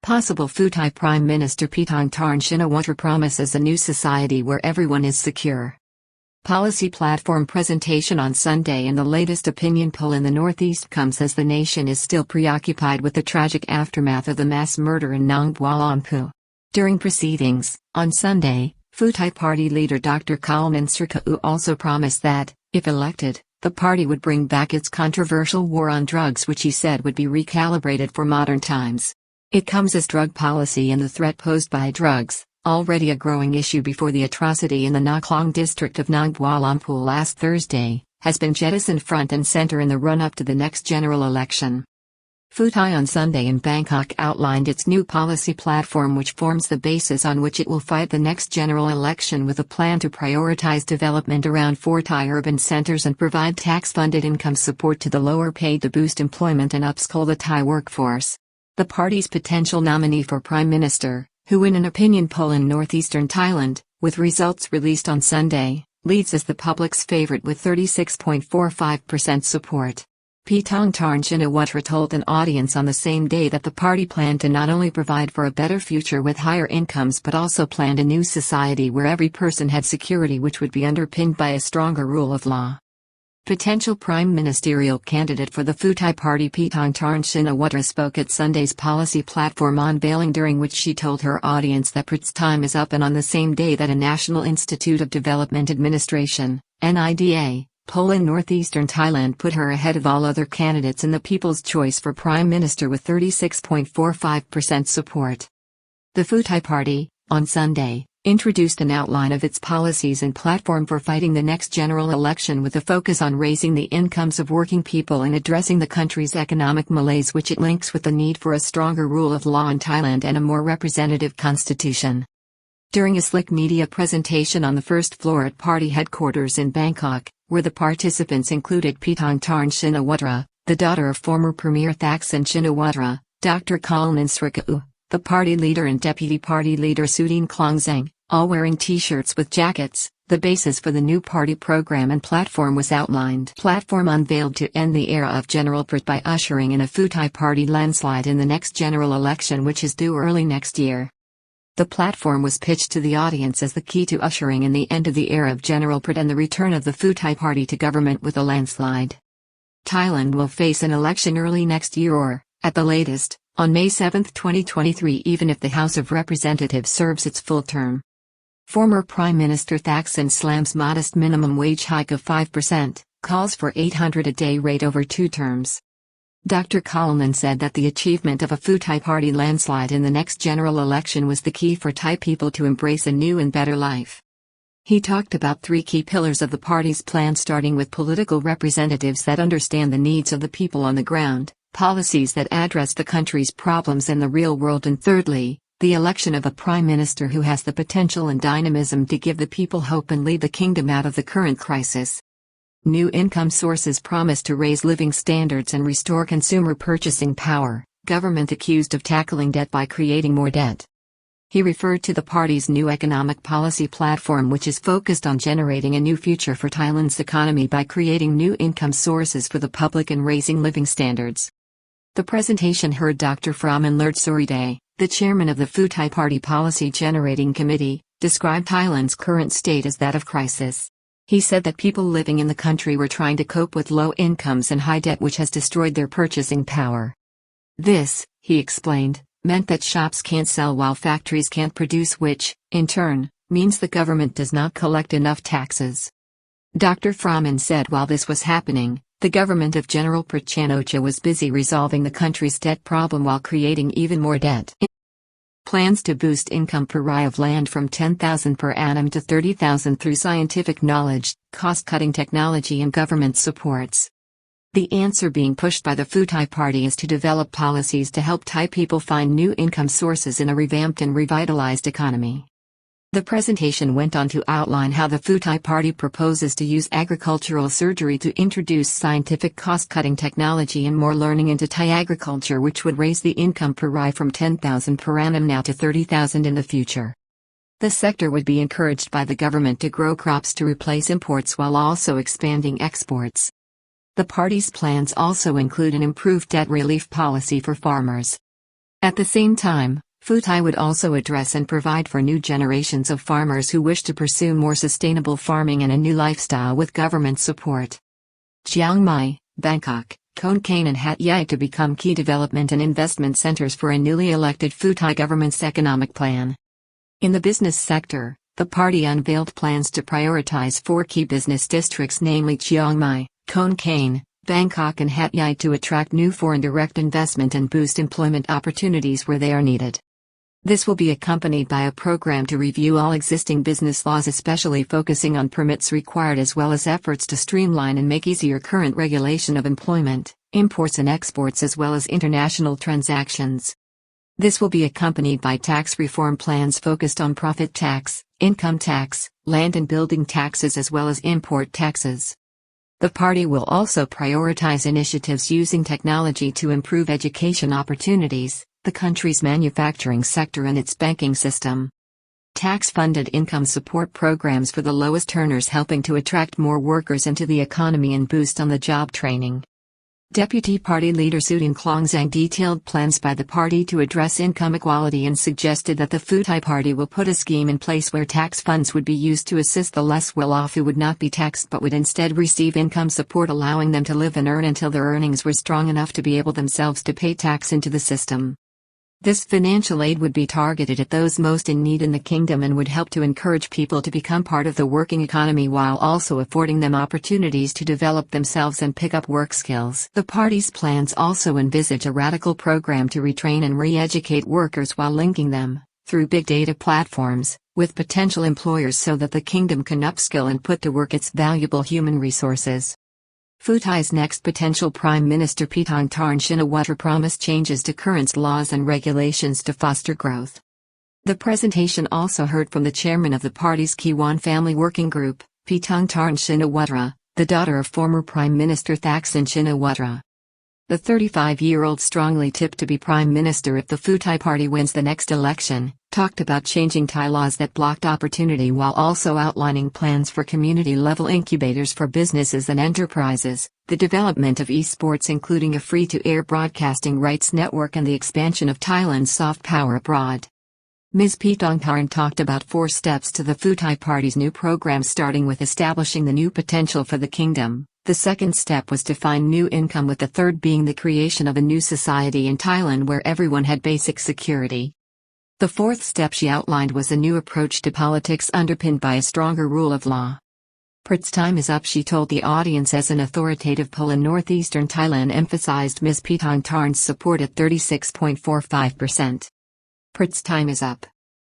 Possible Pheu Thai Prime Minister Paetongtarn Shinawatra promises a new society where everyone is secure. Policy platform presentation on Sunday, and the latest opinion poll in the Northeast comes as the nation is still preoccupied with the tragic aftermath of the mass murder in Nong Bua Lamphu. During proceedings, on Sunday, Pheu Thai Party leader Dr Cholnan Srikaew also promised that, if elected, the party would bring back its controversial war on drugs, which he said would be recalibrated for modern times. It comes as drug policy and the threat posed by drugs, already a growing issue before the atrocity in the Klang district of Nong Bua Lamphu last Thursday, has been jettisoned front and center in the run-up to the next general election. Pheu Thai on Sunday in Bangkok outlined its new policy platform, which forms the basis on which it will fight the next general election, with a plan to prioritize development around 4 Thai urban centers and provide tax-funded income support to the lower paid to boost employment and upskill the Thai workforce. The party's potential nominee for Prime Minister, who in an opinion poll in northeastern Thailand, with results released on Sunday, leads as the public's favorite with 36.45% support. Paetongtarn Shinawatra told an audience on the same day that the party planned to not only provide for a better future with higher incomes but also planned a new society where every person had security, which would be underpinned by a stronger rule of law. Potential prime ministerial candidate for the Pheu Thai Party Paetongtarn Shinawatra spoke at Sunday's policy platform unveiling, during which she told her audience that its time is up, and on the same day that a National Institute of Development Administration, NIDA, poll in northeastern Thailand put her ahead of all other candidates in the People's Choice for Prime Minister with 36.45% support. The Pheu Thai Party, on Sunday, introduced an outline of its policies and platform for fighting the next general election, with a focus on raising the incomes of working people and addressing the country's economic malaise, which it links with the need for a stronger rule of law in Thailand and a more representative constitution. During a slick media presentation on the first floor at party headquarters in Bangkok, where the participants included Paetongtarn Shinawatra, the daughter of former Premier Thaksin Shinawatra, Dr Cholnan Srikaew, the party leader and deputy party leader Sudin Klang, all wearing t-shirts with jackets, the basis for the new party program and platform was outlined. Platform unveiled to end the era of general prat by ushering in a Pheu Thai Party landslide in the next general election, which is due early next year. The platform was pitched to the audience as the key to ushering in the end of the era of general prat and the return of the Pheu Thai Party to government with a landslide. Thailand will face an election early next year, or, at the latest, on May 7, 2023, even if the House of Representatives serves its full term. Former Prime Minister Thaksin slams modest minimum wage hike of 5%, calls for 800 a day rate over 2 terms. Dr Cholnan said that the achievement of a Pheu Thai Party landslide in the next general election was the key for Thai people to embrace a new and better life. He talked about 3 key pillars of the party's plan, starting with political representatives that understand the needs of the people on the ground, policies that address the country's problems in the real world, and thirdly, the election of a prime minister who has the potential and dynamism to give the people hope and lead the kingdom out of the current crisis. New income sources promise to raise living standards and restore consumer purchasing power. Government accused of tackling debt by creating more debt. He referred to the party's new economic policy platform, which is focused on generating a new future for Thailand's economy by creating new income sources for the public and raising living standards. The presentation heard Dr Cholnan Srikaew, the chairman of the Pheu Thai Party Policy Generating Committee, described Thailand's current state as that of crisis. He said that people living in the country were trying to cope with low incomes and high debt, which has destroyed their purchasing power. This, he explained, meant that shops can't sell while factories can't produce, which, in turn, means the government does not collect enough taxes. Dr Cholnan said while this was happening, the government of General Prachuap was busy resolving the country's debt problem while creating even more debt. Plans to boost income per rai of land from 10,000 per annum to 30,000 through scientific knowledge, cost-cutting technology and government supports. The answer being pushed by the Pheu Thai Party is to develop policies to help Thai people find new income sources in a revamped and revitalized economy. The presentation went on to outline how the Pheu Thai Party proposes to use agricultural surgery to introduce scientific cost-cutting technology and more learning into Thai agriculture, which would raise the income per rai from 10,000 per annum now to 30,000 in the future. The sector would be encouraged by the government to grow crops to replace imports while also expanding exports. The party's plans also include an improved debt relief policy for farmers. At the same time, Pheu Thai would also address and provide for new generations of farmers who wish to pursue more sustainable farming and a new lifestyle with government support. Chiang Mai, Bangkok, Khon Kaen and Hat Yai to become key development and investment centers for a newly elected Pheu Thai government's economic plan. In the business sector, the party unveiled plans to prioritize 4 key business districts, namely Chiang Mai, Khon Kaen, Bangkok and Hat Yai, to attract new foreign direct investment and boost employment opportunities where they are needed. This will be accompanied by a program to review all existing business laws, especially focusing on permits required, as well as efforts to streamline and make easier current regulation of employment, imports and exports, as well as international transactions. This will be accompanied by tax reform plans focused on profit tax, income tax, land and building taxes, as well as import taxes. The party will also prioritize initiatives using technology to improve education opportunities, the country's manufacturing sector and its banking system. Tax-funded income support programs for the lowest earners, helping to attract more workers into the economy and boost on the job training. Deputy Party leader Sudin Klongzang detailed plans by the party to address income equality and suggested that the Pheu Thai Party will put a scheme in place where tax funds would be used to assist the less well-off who would not be taxed but would instead receive income support, allowing them to live and earn until their earnings were strong enough to be able themselves to pay tax into the system. This financial aid would be targeted at those most in need in the kingdom and would help to encourage people to become part of the working economy while also affording them opportunities to develop themselves and pick up work skills. The party's plans also envisage a radical program to retrain and re-educate workers while linking them, through big data platforms, with potential employers so that the kingdom can upskill and put to work its valuable human resources. Pheu Thai's next potential Prime Minister Paetongtarn Shinawatra promised changes to current laws and regulations to foster growth. The presentation also heard from the chairman of the party's Kiwan Family Working Group, Paetongtarn Shinawatra, the daughter of former Prime Minister Thaksin Shinawatra. The 35-year-old, strongly tipped to be Prime Minister if the Pheu Thai Party wins the next election, talked about changing Thai laws that blocked opportunity while also outlining plans for community-level incubators for businesses and enterprises, the development of esports including a free-to-air broadcasting rights network and the expansion of Thailand's soft power abroad. Ms. Paetongtarn talked about 4 steps to the Pheu Thai Party's new program, starting with establishing the new potential for the kingdom. The second step was to find new income, with the third being the creation of a new society in Thailand where everyone had basic security. The fourth step she outlined was a new approach to politics underpinned by a stronger rule of law. "Prit's time is up," she told the audience as an authoritative poll in northeastern Thailand emphasized Ms. Paetongtarn's support at 36.45%. "Prit's time is up.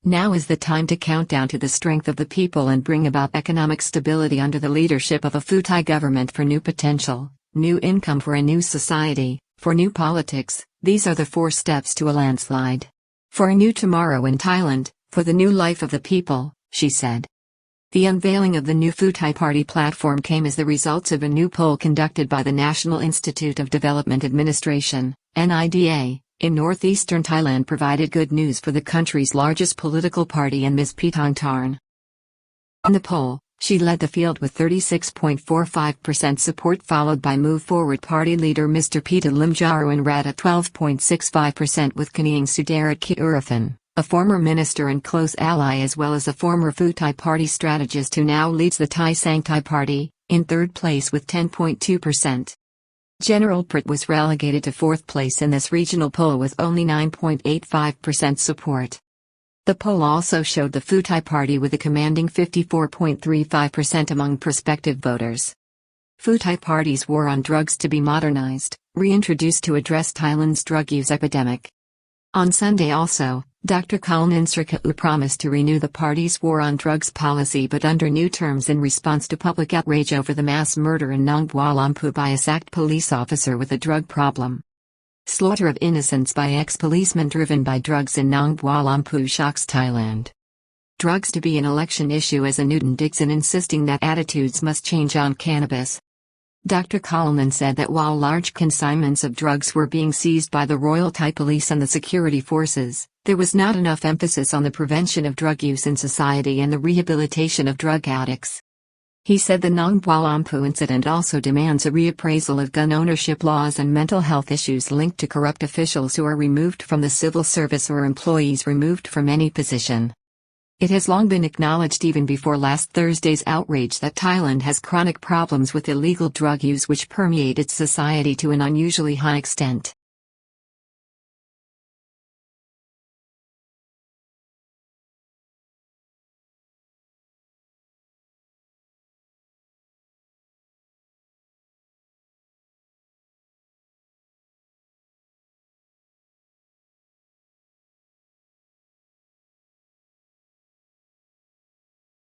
Now is the time to count down to the strength of the people and bring about economic stability under the leadership of a Pheu Thai government for new potential, new income for a new society, for new politics. These are the 4 steps to a landslide. For a new tomorrow in Thailand, for the new life of the people," she said. The unveiling of the new Pheu Thai Party platform came as the results of a new poll conducted by the National Institute of Development Administration, NIDA, in northeastern Thailand provided good news for the country's largest political party and Ms. Paetongtarn. In the poll, she led the field with 36.45% support, followed by Move Forward Party leader Mr. Pita Limjaroen Rat at 12.65% with Kaniang Sudarat Kiuraphan, a former minister and close ally as well as a former Pheu Thai Party strategist who now leads the Thai Sang Thai Party, in third place with 10.2%. General Prit was relegated to 4th place in this regional poll with only 9.85% support. The poll also showed the Pheu Thai Party with a commanding 54.35% among prospective voters. Pheu Thai Party's war on drugs to be modernized, reintroduced to address Thailand's drug use epidemic. On Sunday also, Dr. Cholnan Srikaew promised to renew the party's war on drugs policy, but under new terms, in response to public outrage over the mass murder in Nong Bua Lamphu by a sacked police officer with a drug problem. Slaughter of innocents by ex-policemen driven by drugs in Nong Bua Lamphu shocks Thailand. Drugs to be an election issue as a Newton Dixon insisting that attitudes must change on cannabis. Dr. Cholnan said that while large consignments of drugs were being seized by the Royal Thai Police and the security forces, there was not enough emphasis on the prevention of drug use in society and the rehabilitation of drug addicts. He said the Nong Bua Lamphu incident also demands a reappraisal of gun ownership laws and mental health issues linked to corrupt officials who are removed from the civil service or employees removed from any position. It has long been acknowledged even before last Thursday's outrage that Thailand has chronic problems with illegal drug use which permeate its society to an unusually high extent.